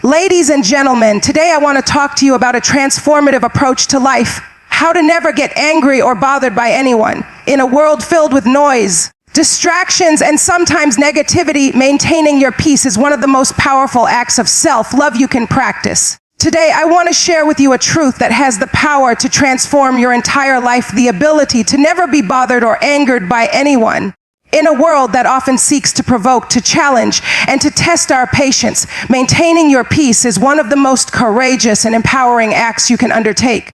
Ladies and gentlemen, today I want to talk to you about a transformative approach to life. How to never get angry or bothered by anyone. In a world filled with noise, distractions, and sometimes negativity, maintaining your peace is one of the most powerful acts of self-love you can practice. Today, I want to share with you a truth that has the power to transform your entire life, the ability to never be bothered or angered by anyone. In a world that often seeks to provoke, to challenge, and to test our patience, maintaining your peace is one of the most courageous and empowering acts you can undertake.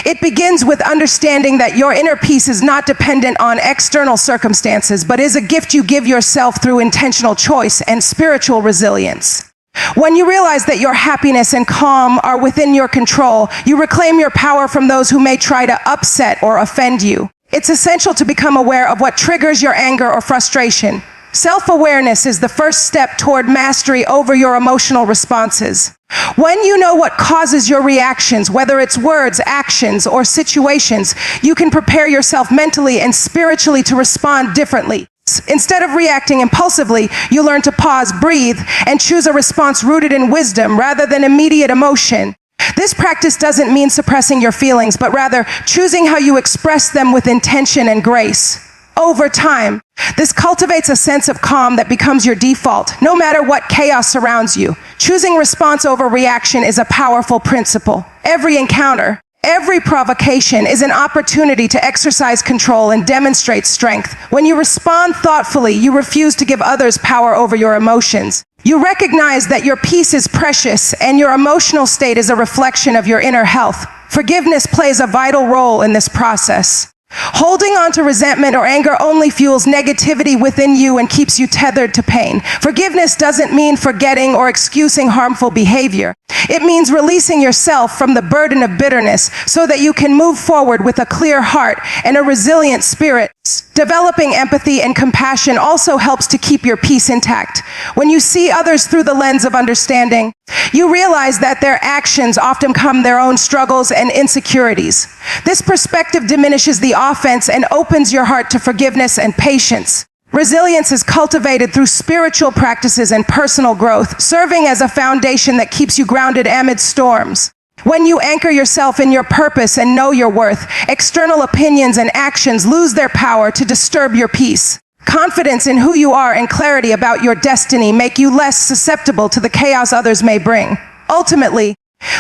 It begins with understanding that your inner peace is not dependent on external circumstances, but is a gift you give yourself through intentional choice and spiritual resilience. When you realize that your happiness and calm are within your control, you reclaim your power from those who may try to upset or offend you. It's essential to become aware of what triggers your anger or frustration. Self-awareness is the first step toward mastery over your emotional responses. When you know what causes your reactions, whether it's words, actions, or situations, you can prepare yourself mentally and spiritually to respond differently. Instead of reacting impulsively, you learn to pause, breathe, and choose a response rooted in wisdom rather than immediate emotion. This practice doesn't mean suppressing your feelings, but rather choosing how you express them with intention and grace. Over time, this cultivates a sense of calm that becomes your default, no matter what chaos surrounds you. Choosing response over reaction is a powerful principle. Every encounter, every provocation is an opportunity to exercise control and demonstrate strength. When you respond thoughtfully, you refuse to give others power over your emotions. You recognize that your peace is precious and your emotional state is a reflection of your inner health. Forgiveness plays a vital role in this process. Holding on to resentment or anger only fuels negativity within you and keeps you tethered to pain. Forgiveness doesn't mean forgetting or excusing harmful behavior. It means releasing yourself from the burden of bitterness so that you can move forward with a clear heart and a resilient spirit. Developing empathy and compassion also helps to keep your peace intact. When you see others through the lens of understanding, you realize that their actions often come their own struggles and insecurities. This perspective diminishes the offense and opens your heart to forgiveness and patience. Resilience is cultivated through spiritual practices and personal growth, serving as a foundation that keeps you grounded amid storms. When you anchor yourself in your purpose and know your worth, external opinions and actions lose their power to disturb your peace. Confidence in who you are and clarity about your destiny make you less susceptible to the chaos others may bring. Ultimately,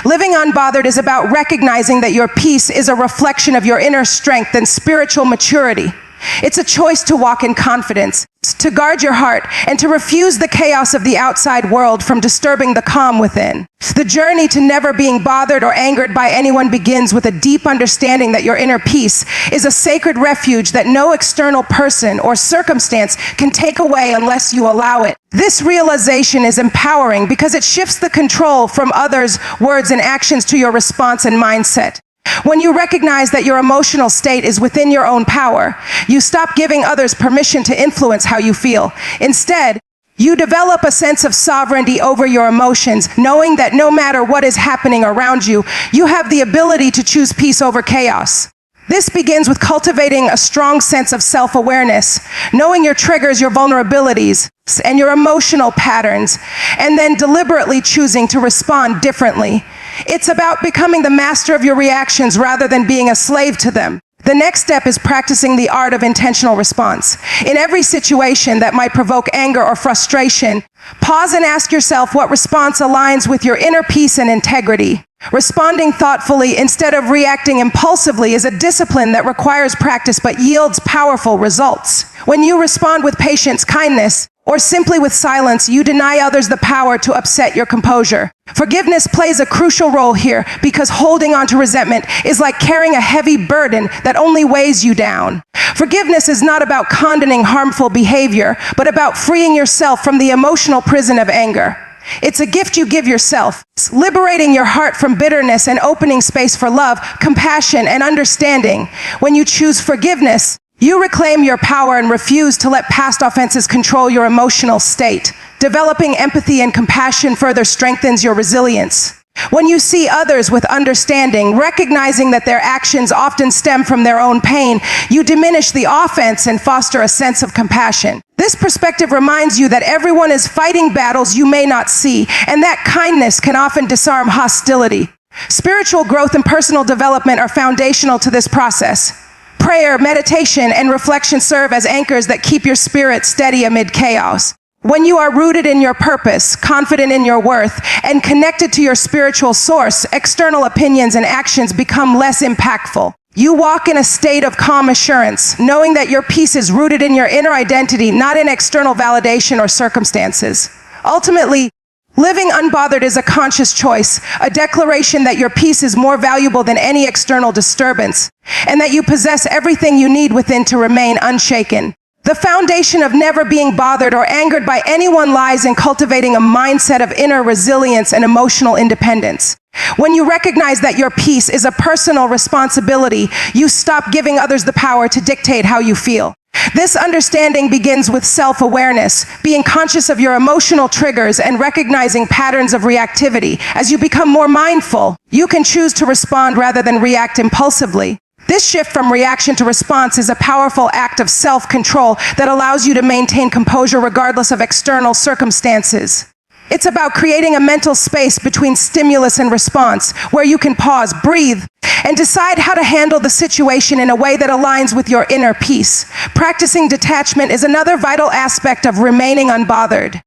living unbothered is about recognizing that your peace is a reflection of your inner strength and spiritual maturity. It's a choice to walk in confidence, to guard your heart, and to refuse the chaos of the outside world from disturbing the calm within. The journey to never being bothered or angered by anyone begins with a deep understanding that your inner peace is a sacred refuge that no external person or circumstance can take away unless you allow it. This realization is empowering because it shifts the control from others' words and actions to your response and mindset. When you recognize that your emotional state is within your own power, you stop giving others permission to influence how you feel. Instead, you develop a sense of sovereignty over your emotions, knowing that no matter what is happening around you, you have the ability to choose peace over chaos. This begins with cultivating a strong sense of self-awareness, knowing your triggers, your vulnerabilities, and your emotional patterns, and then deliberately choosing to respond differently. It's about becoming the master of your reactions rather than being a slave to them. The next step is practicing the art of intentional response. In every situation that might provoke anger or frustration, pause and ask yourself what response aligns with your inner peace and integrity. Responding thoughtfully instead of reacting impulsively is a discipline that requires practice but yields powerful results. When you respond with patience, kindness, or simply with silence, you deny others the power to upset your composure. Forgiveness plays a crucial role here because holding on to resentment is like carrying a heavy burden that only weighs you down. Forgiveness is not about condoning harmful behavior, but about freeing yourself from the emotional prison of anger. It's a gift you give yourself, liberating your heart from bitterness and opening space for love, compassion, and understanding. When you choose forgiveness, you reclaim your power and refuse to let past offenses control your emotional state. Developing empathy and compassion further strengthens your resilience. When you see others with understanding, recognizing that their actions often stem from their own pain, you diminish the offense and foster a sense of compassion. This perspective reminds you that everyone is fighting battles you may not see, and that kindness can often disarm hostility. Spiritual growth and personal development are foundational to this process. Prayer, meditation, and reflection serve as anchors that keep your spirit steady amid chaos. When you are rooted in your purpose, confident in your worth, and connected to your spiritual source, external opinions and actions become less impactful. You walk in a state of calm assurance, knowing that your peace is rooted in your inner identity, not in external validation or circumstances. Ultimately, living unbothered is a conscious choice, a declaration that your peace is more valuable than any external disturbance, and that you possess everything you need within to remain unshaken. The foundation of never being bothered or angered by anyone lies in cultivating a mindset of inner resilience and emotional independence. When you recognize that your peace is a personal responsibility, you stop giving others the power to dictate how you feel. This understanding begins with self-awareness, being conscious of your emotional triggers and recognizing patterns of reactivity. As you become more mindful, you can choose to respond rather than react impulsively. This shift from reaction to response is a powerful act of self-control that allows you to maintain composure regardless of external circumstances. It's about creating a mental space between stimulus and response, where you can pause, breathe, and decide how to handle the situation in a way that aligns with your inner peace. Practicing detachment is another vital aspect of remaining unbothered.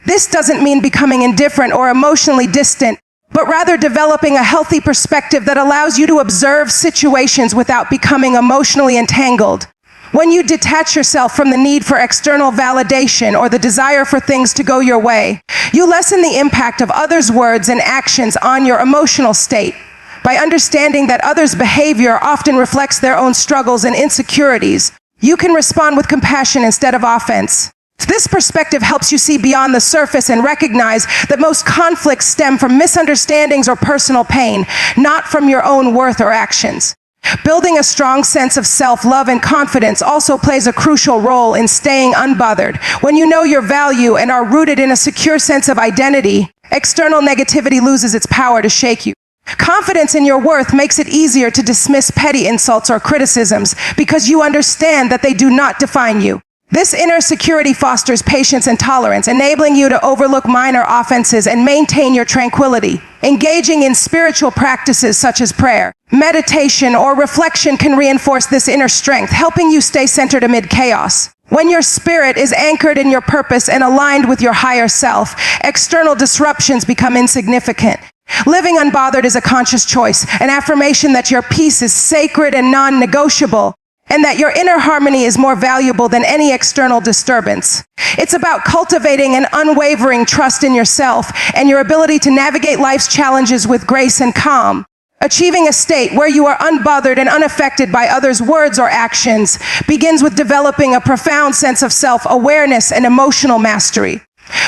This doesn't mean becoming indifferent or emotionally distant, but rather developing a healthy perspective that allows you to observe situations without becoming emotionally entangled. When you detach yourself from the need for external validation or the desire for things to go your way, you lessen the impact of others' words and actions on your emotional state. By understanding that others' behavior often reflects their own struggles and insecurities, you can respond with compassion instead of offense. This perspective helps you see beyond the surface and recognize that most conflicts stem from misunderstandings or personal pain, not from your own worth or actions. Building a strong sense of self-love and confidence also plays a crucial role in staying unbothered. When you know your value and are rooted in a secure sense of identity, external negativity loses its power to shake you. Confidence in your worth makes it easier to dismiss petty insults or criticisms because you understand that they do not define you. This inner security fosters patience and tolerance, enabling you to overlook minor offenses and maintain your tranquility. Engaging in spiritual practices such as prayer, meditation, or reflection can reinforce this inner strength, helping you stay centered amid chaos. When your spirit is anchored in your purpose and aligned with your higher self, external disruptions become insignificant. Living unbothered is a conscious choice, an affirmation that your peace is sacred and non-negotiable, and that your inner harmony is more valuable than any external disturbance. It's about cultivating an unwavering trust in yourself and your ability to navigate life's challenges with grace and calm. Achieving a state where you are unbothered and unaffected by others' words or actions begins with developing a profound sense of self-awareness and emotional mastery.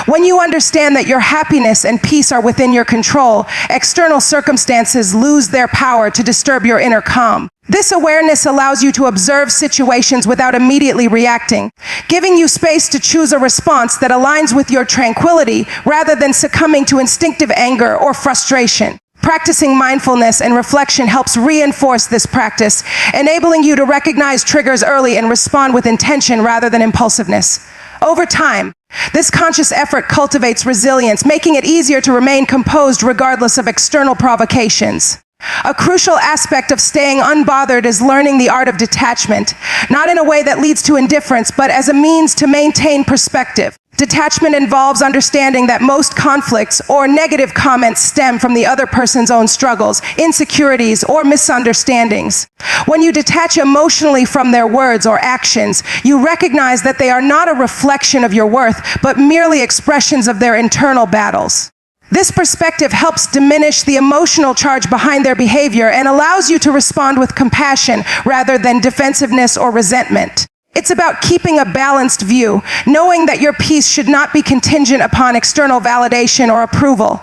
When you understand that your happiness and peace are within your control, external circumstances lose their power to disturb your inner calm. This awareness allows you to observe situations without immediately reacting, giving you space to choose a response that aligns with your tranquility rather than succumbing to instinctive anger or frustration. Practicing mindfulness and reflection helps reinforce this practice, enabling you to recognize triggers early and respond with intention rather than impulsiveness. Over time, this conscious effort cultivates resilience, making it easier to remain composed regardless of external provocations. A crucial aspect of staying unbothered is learning the art of detachment, not in a way that leads to indifference, but as a means to maintain perspective. Detachment involves understanding that most conflicts or negative comments stem from the other person's own struggles, insecurities, or misunderstandings. When you detach emotionally from their words or actions, you recognize that they are not a reflection of your worth, but merely expressions of their internal battles. This perspective helps diminish the emotional charge behind their behavior and allows you to respond with compassion rather than defensiveness or resentment. It's about keeping a balanced view, knowing that your peace should not be contingent upon external validation or approval.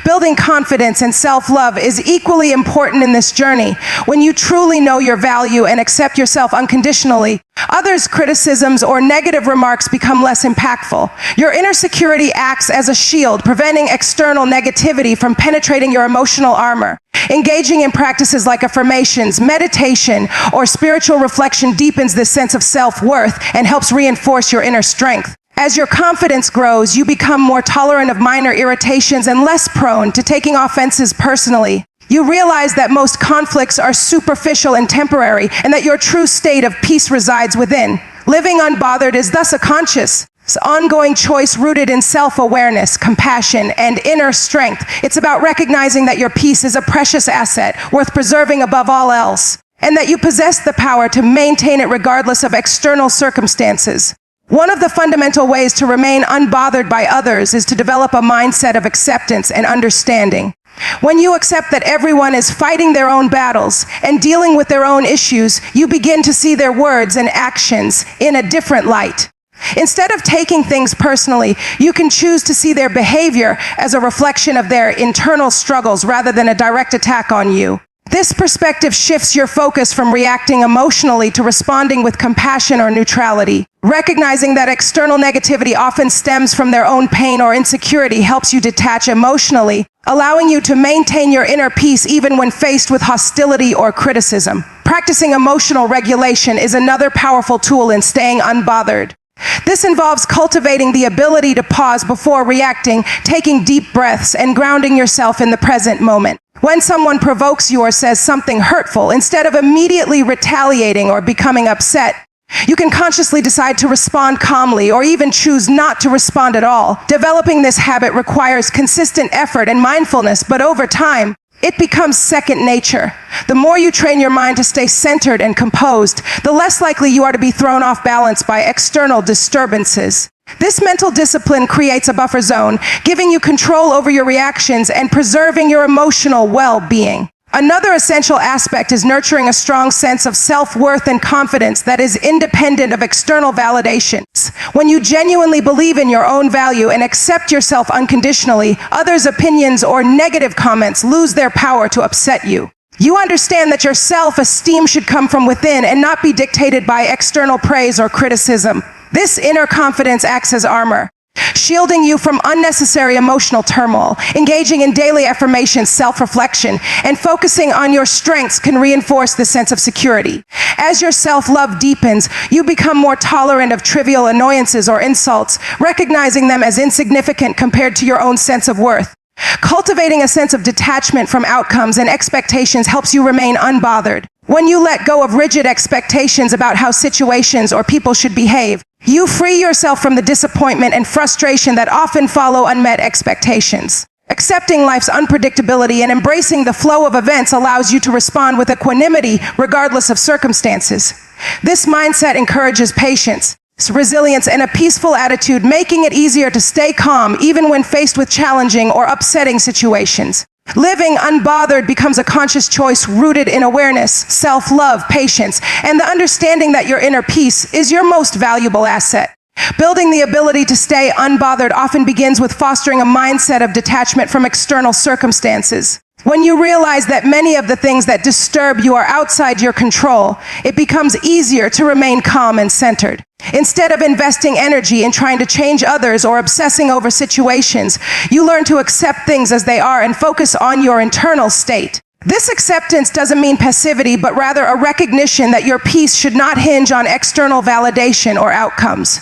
Building confidence and self-love is equally important in this journey. When you truly know your value and accept yourself unconditionally, others' criticisms or negative remarks become less impactful. Your inner security acts as a shield, preventing external negativity from penetrating your emotional armor. Engaging in practices like affirmations, meditation, or spiritual reflection deepens this sense of self-worth and helps reinforce your inner strength. As your confidence grows, you become more tolerant of minor irritations and less prone to taking offenses personally. You realize that most conflicts are superficial and temporary, and that your true state of peace resides within. Living unbothered is thus a conscious, ongoing choice rooted in self-awareness, compassion, and inner strength. It's about recognizing that your peace is a precious asset, worth preserving above all else, and that you possess the power to maintain it regardless of external circumstances. One of the fundamental ways to remain unbothered by others is to develop a mindset of acceptance and understanding. When you accept that everyone is fighting their own battles and dealing with their own issues, you begin to see their words and actions in a different light. Instead of taking things personally, you can choose to see their behavior as a reflection of their internal struggles rather than a direct attack on you. This perspective shifts your focus from reacting emotionally to responding with compassion or neutrality. Recognizing that external negativity often stems from their own pain or insecurity helps you detach emotionally, allowing you to maintain your inner peace even when faced with hostility or criticism. Practicing emotional regulation is another powerful tool in staying unbothered. This involves cultivating the ability to pause before reacting, taking deep breaths, and grounding yourself in the present moment. When someone provokes you or says something hurtful, instead of immediately retaliating or becoming upset, you can consciously decide to respond calmly or even choose not to respond at all. Developing this habit requires consistent effort and mindfulness, but over time, it becomes second nature. The more you train your mind to stay centered and composed, the less likely you are to be thrown off balance by external disturbances. This mental discipline creates a buffer zone, giving you control over your reactions and preserving your emotional well-being. Another essential aspect is nurturing a strong sense of self-worth and confidence that is independent of external validations. When you genuinely believe in your own value and accept yourself unconditionally, others' opinions or negative comments lose their power to upset you. You understand that your self-esteem should come from within and not be dictated by external praise or criticism. This inner confidence acts as armor, shielding you from unnecessary emotional turmoil. Engaging in daily affirmations, self-reflection, and focusing on your strengths can reinforce the sense of security. As your self-love deepens, you become more tolerant of trivial annoyances or insults, recognizing them as insignificant compared to your own sense of worth. Cultivating a sense of detachment from outcomes and expectations helps you remain unbothered. When you let go of rigid expectations about how situations or people should behave, you free yourself from the disappointment and frustration that often follow unmet expectations. Accepting life's unpredictability and embracing the flow of events allows you to respond with equanimity regardless of circumstances. This mindset encourages patience, resilience, and a peaceful attitude, making it easier to stay calm even when faced with challenging or upsetting situations. Living unbothered becomes a conscious choice rooted in awareness, self-love, patience, and the understanding that your inner peace is your most valuable asset. Building the ability to stay unbothered often begins with fostering a mindset of detachment from external circumstances. When you realize that many of the things that disturb you are outside your control, it becomes easier to remain calm and centered. Instead of investing energy in trying to change others or obsessing over situations, you learn to accept things as they are and focus on your internal state. This acceptance doesn't mean passivity, but rather a recognition that your peace should not hinge on external validation or outcomes.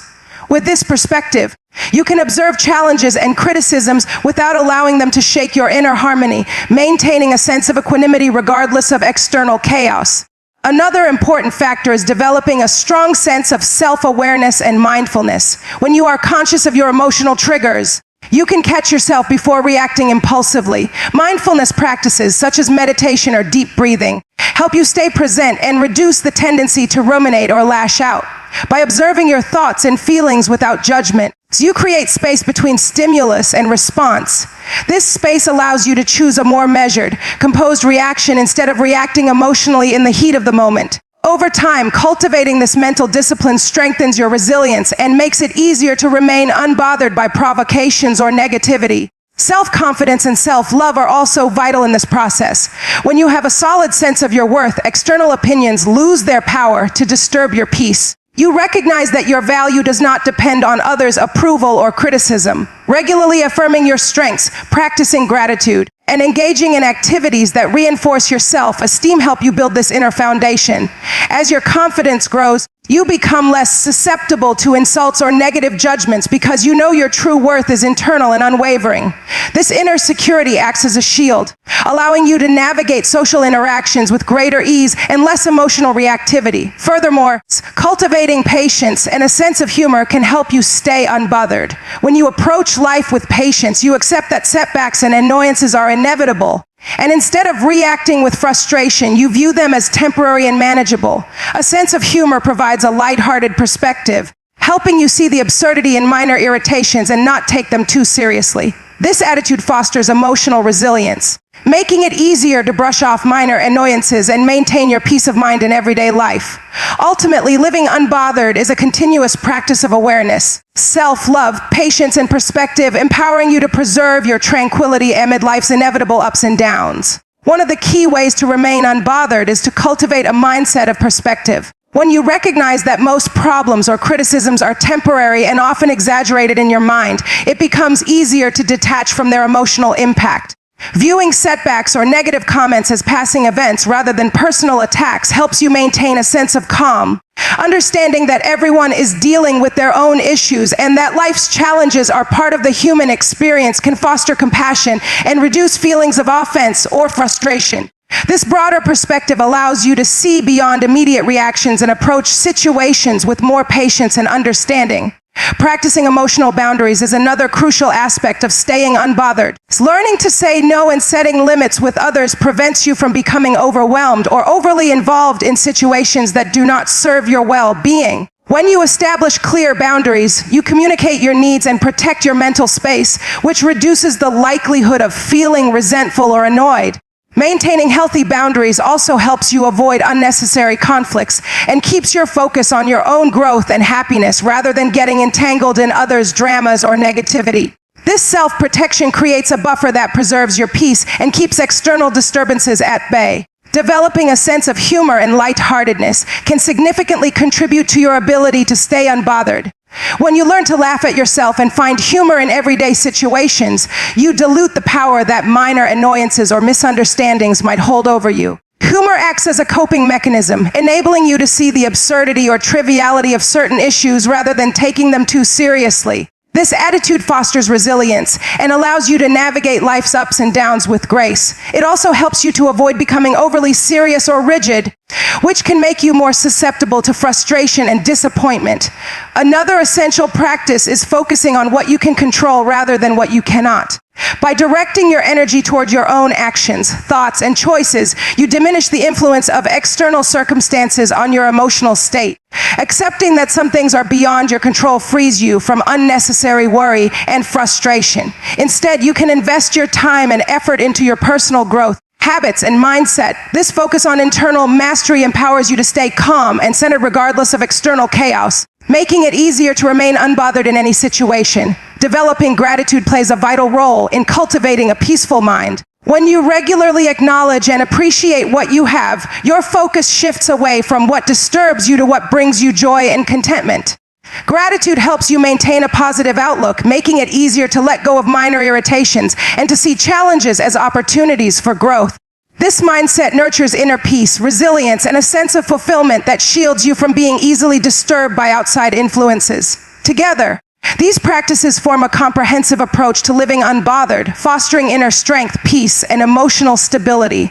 With this perspective, you can observe challenges and criticisms without allowing them to shake your inner harmony, maintaining a sense of equanimity regardless of external chaos. Another important factor is developing a strong sense of self-awareness and mindfulness. When you are conscious of your emotional triggers, you can catch yourself before reacting impulsively. Mindfulness practices, such as meditation or deep breathing, help you stay present and reduce the tendency to ruminate or lash out. By observing your thoughts and feelings without judgment, you create space between stimulus and response. This space allows you to choose a more measured, composed reaction instead of reacting emotionally in the heat of the moment. Over time, cultivating this mental discipline strengthens your resilience and makes it easier to remain unbothered by provocations or negativity. Self-confidence and self-love are also vital in this process. When you have a solid sense of your worth, external opinions lose their power to disturb your peace. You recognize that your value does not depend on others' approval or criticism. Regularly affirming your strengths, practicing gratitude, and engaging in activities that reinforce your self-esteem help you build this inner foundation. As your confidence grows, you become less susceptible to insults or negative judgments because you know your true worth is internal and unwavering. This inner security acts as a shield, allowing you to navigate social interactions with greater ease and less emotional reactivity. Furthermore, cultivating patience and a sense of humor can help you stay unbothered. When you approach life with patience, you accept that setbacks and annoyances are inevitable. And instead of reacting with frustration, you view them as temporary and manageable. A sense of humor provides a lighthearted perspective, helping you see the absurdity in minor irritations and not take them too seriously. This attitude fosters emotional resilience, making it easier to brush off minor annoyances and maintain your peace of mind in everyday life. Ultimately, living unbothered is a continuous practice of awareness, self-love, patience, and perspective, empowering you to preserve your tranquility amid life's inevitable ups and downs. One of the key ways to remain unbothered is to cultivate a mindset of perspective. When you recognize that most problems or criticisms are temporary and often exaggerated in your mind, it becomes easier to detach from their emotional impact. Viewing setbacks or negative comments as passing events rather than personal attacks helps you maintain a sense of calm. Understanding that everyone is dealing with their own issues and that life's challenges are part of the human experience can foster compassion and reduce feelings of offense or frustration. This broader perspective allows you to see beyond immediate reactions and approach situations with more patience and understanding. Practicing emotional boundaries is another crucial aspect of staying unbothered. Learning to say no and setting limits with others prevents you from becoming overwhelmed or overly involved in situations that do not serve your well-being. When you establish clear boundaries, you communicate your needs and protect your mental space, which reduces the likelihood of feeling resentful or annoyed. Maintaining healthy boundaries also helps you avoid unnecessary conflicts and keeps your focus on your own growth and happiness rather than getting entangled in others' dramas or negativity. This self-protection creates a buffer that preserves your peace and keeps external disturbances at bay. Developing a sense of humor and lightheartedness can significantly contribute to your ability to stay unbothered. When you learn to laugh at yourself and find humor in everyday situations, you dilute the power that minor annoyances or misunderstandings might hold over you. Humor acts as a coping mechanism, enabling you to see the absurdity or triviality of certain issues rather than taking them too seriously. This attitude fosters resilience and allows you to navigate life's ups and downs with grace. It also helps you to avoid becoming overly serious or rigid, which can make you more susceptible to frustration and disappointment. Another essential practice is focusing on what you can control rather than what you cannot. By directing your energy toward your own actions, thoughts, and choices, you diminish the influence of external circumstances on your emotional state. Accepting that some things are beyond your control frees you from unnecessary worry and frustration. Instead, you can invest your time and effort into your personal growth, habits, and mindset. This focus on internal mastery empowers you to stay calm and centered regardless of external chaos, making it easier to remain unbothered in any situation. Developing gratitude plays a vital role in cultivating a peaceful mind. When you regularly acknowledge and appreciate what you have, your focus shifts away from what disturbs you to what brings you joy and contentment. Gratitude helps you maintain a positive outlook, making it easier to let go of minor irritations and to see challenges as opportunities for growth. This mindset nurtures inner peace, resilience, and a sense of fulfillment that shields you from being easily disturbed by outside influences. Together, these practices form a comprehensive approach to living unbothered, fostering inner strength, peace, and emotional stability.